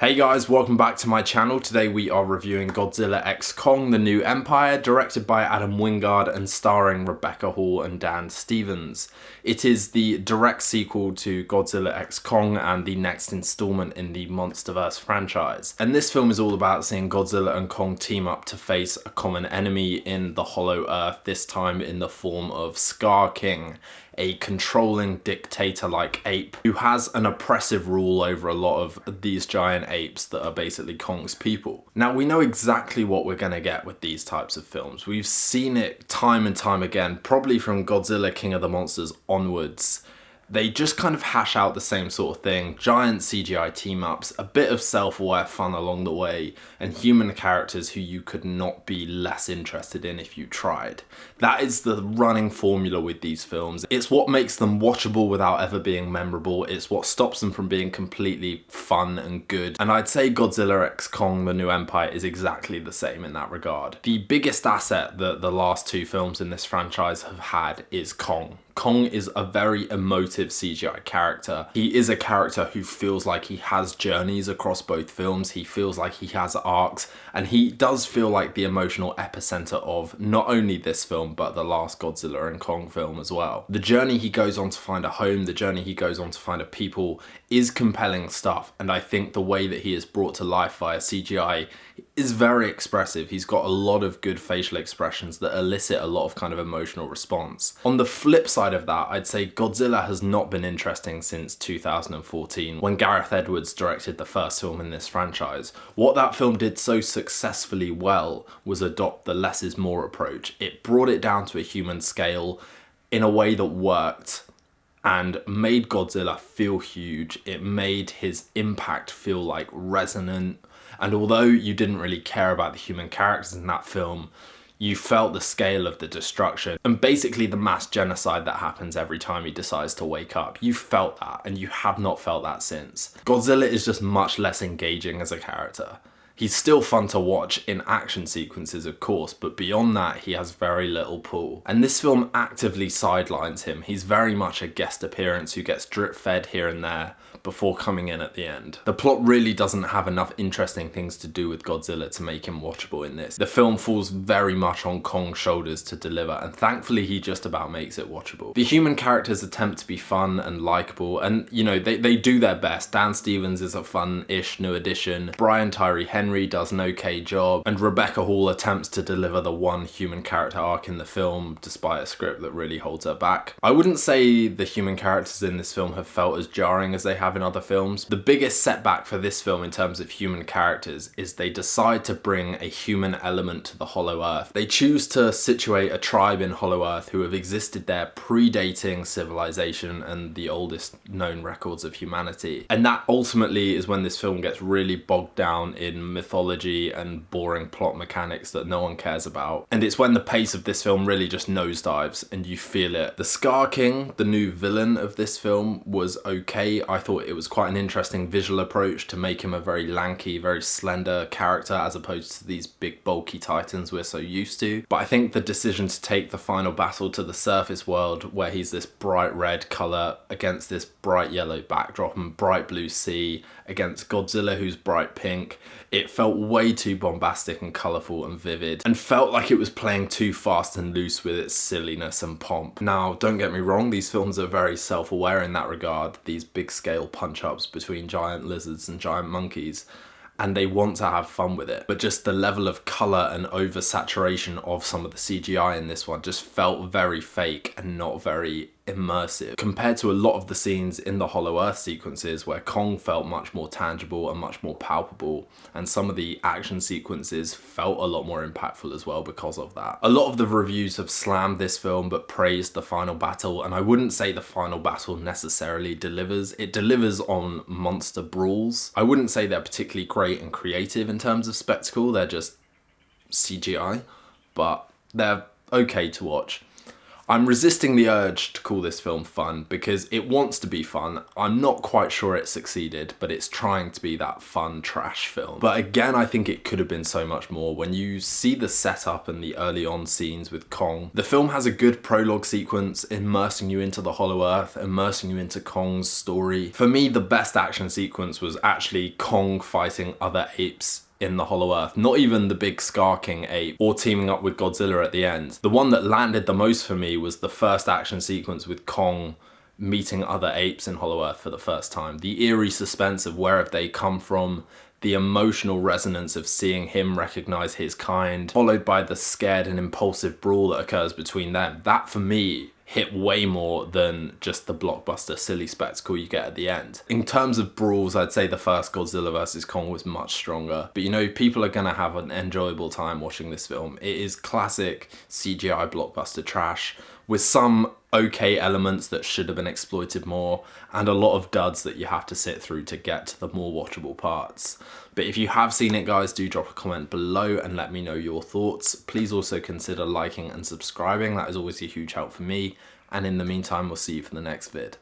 Hey guys, welcome back to my channel. Today we are reviewing Godzilla x Kong: The New Empire, directed by Adam Wingard and starring Rebecca Hall and Dan Stevens. It is the direct sequel to Godzilla x Kong and the next installment in the MonsterVerse franchise. And this film is all about seeing Godzilla and Kong team up to face a common enemy in the Hollow Earth, this time in the form of Scar King, a controlling dictator-like ape who has an oppressive rule over a lot of these giant apes that are basically Kong's people. Now, we know exactly what we're going to get with these types of films. We've seen it time and time again, probably from Godzilla King of the Monsters onwards. They just kind of hash out the same sort of thing. Giant CGI team-ups, a bit of self-aware fun along the way, and human characters who you could not be less interested in if you tried. That is the running formula with these films. It's what makes them watchable without ever being memorable. It's what stops them from being completely fun and good. And I'd say Godzilla x Kong: The New Empire is exactly the same in that regard. The biggest asset that the last two films in this franchise have had is Kong. Kong is a very emotive CGI character. He is a character who feels like he has journeys across both films. He feels like he has arcs, and he does feel like the emotional epicenter of not only this film, but the last Godzilla and Kong film as well. The journey he goes on to find a home, the journey he goes on to find a people is compelling stuff, and I think the way that he is brought to life via CGI is very expressive. He's got a lot of good facial expressions that elicit a lot of kind of emotional response. On the flip side of that, I'd say Godzilla has not been interesting since 2014, when Gareth Edwards directed the first film in this franchise. What that film did so successfully well was adopt the less is more approach. It brought it down to a human scale in a way that worked and made Godzilla feel huge. It made his impact feel like resonant. And although you didn't really care about the human characters in that film, you felt the scale of the destruction and basically the mass genocide that happens every time he decides to wake up. You felt that, and you have not felt that since. Godzilla is just much less engaging as a character. He's still fun to watch in action sequences, of course, but beyond that, he has very little pull. And this film actively sidelines him. He's very much a guest appearance who gets drip-fed here and there before coming in at the end. The plot really doesn't have enough interesting things to do with Godzilla to make him watchable in this. The film falls very much on Kong's shoulders to deliver, and thankfully he just about makes it watchable. The human characters attempt to be fun and likable, and you know, they do their best. Dan Stevens is a fun-ish new addition. Brian Tyree Henry does an okay job, and Rebecca Hall attempts to deliver the one human character arc in the film despite a script that really holds her back. I wouldn't say the human characters in this film have felt as jarring as they have in other films. The biggest setback for this film in terms of human characters is they decide to bring a human element to the Hollow Earth. They choose to situate a tribe in Hollow Earth who have existed there predating civilization and the oldest known records of humanity. And that ultimately is when this film gets really bogged down in mythology and boring plot mechanics that no one cares about. And it's when the pace of this film really just nosedives and you feel it. The Scar King, the new villain of this film, was okay. I thought it was quite an interesting visual approach to make him a very lanky, very slender character as opposed to these big bulky titans we're so used to. But I think the decision to take the final battle to the surface world, where he's this bright red colour against this bright yellow backdrop and bright blue sea against Godzilla who's bright pink, it felt way too bombastic and colourful and vivid, and felt like it was playing too fast and loose with its silliness and pomp. Now, don't get me wrong, these films are very self-aware in that regard, these big scale punch-ups between giant lizards and giant monkeys, and they want to have fun with it. But just the level of colour and oversaturation of some of the CGI in this one just felt very fake and not very immersive, compared to a lot of the scenes in the Hollow Earth sequences where Kong felt much more tangible and much more palpable, and some of the action sequences felt a lot more impactful as well because of that. A lot of the reviews have slammed this film but praised the final battle, and I wouldn't say the final battle necessarily delivers. It delivers on monster brawls. I wouldn't say they're particularly great and creative in terms of spectacle, they're just CGI, but they're okay to watch. I'm resisting the urge to call this film fun because it wants to be fun. I'm not quite sure it succeeded, but it's trying to be that fun trash film. But again, I think it could have been so much more. When you see the setup and the early on scenes with Kong, the film has a good prologue sequence immersing you into the Hollow Earth, immersing you into Kong's story. For me, the best action sequence was actually Kong fighting other apes in the Hollow Earth, not even the big Scar King ape or teaming up with Godzilla at the end. The one that landed the most for me was the first action sequence with Kong meeting other apes in Hollow Earth for the first time. The eerie suspense of where have they come from, the emotional resonance of seeing him recognize his kind, followed by the scared and impulsive brawl that occurs between them. That for me hit way more than just the blockbuster silly spectacle you get at the end. In terms of brawls, I'd say the first Godzilla vs. Kong was much stronger. But you know, people are gonna have an enjoyable time watching this film. It is classic CGI blockbuster trash with some okay elements that should have been exploited more and a lot of duds that you have to sit through to get to the more watchable parts. But if you have seen it, guys, do drop a comment below and let me know your thoughts. Please also consider liking and subscribing. That is always a huge help for me. And in the meantime, we'll see you for the next vid.